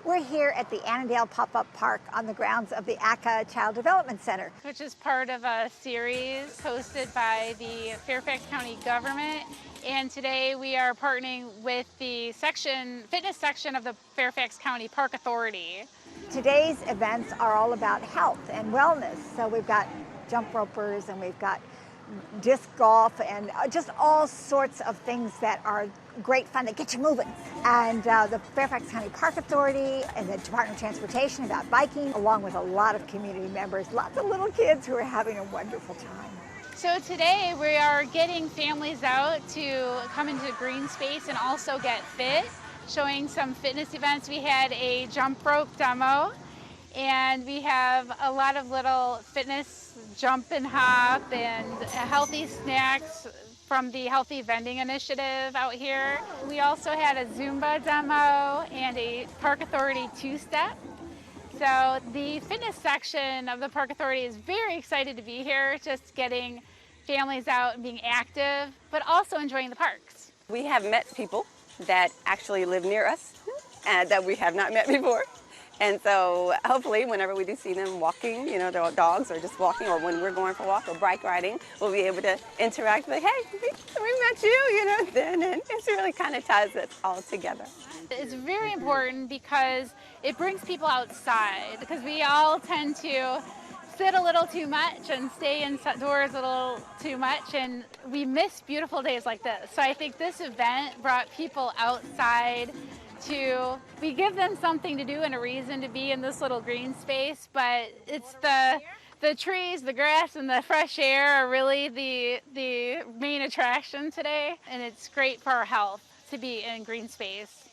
We're here at the Annandale Pop-Up Park on the grounds of the ACA Child Development Center. Which is part of a series hosted by the Fairfax County government. And today we are partnering with the fitness section of the Fairfax County Park Authority. Today's events are all about health and wellness. So we've got jump ropers and we've got disc golf and just all sorts of things that are great fun that get you moving. And the Fairfax County Park Authority and the Department of Transportation about biking, along with a lot of community members, lots of little kids who are having a wonderful time. So today we are getting families out to come into green space and also get fit, showing some fitness events. We had a jump rope demo, and we have a lot of little fitness jump and hop and healthy snacks from the Healthy Vending Initiative out here. We also had a Zumba demo and a Park Authority two-step. So the fitness section of the Park Authority is very excited to be here, just getting families out and being active, but also enjoying the parks. We have met people that actually live near us and that we have not met before. And so hopefully whenever we do see them walking, their dogs or just walking, or when we're going for a walk or bike riding, we'll be able to interact with, hey, we met you, then, and it really kind of ties it all together. It's very important because it brings people outside, because we all tend to sit a little too much and stay indoors a little too much, and we miss beautiful days like this. So I think this event brought people outside we give them something to do and a reason to be in this little green space, but it's the trees, the grass, and the fresh air are really the main attraction today, and it's great for our health to be in green space.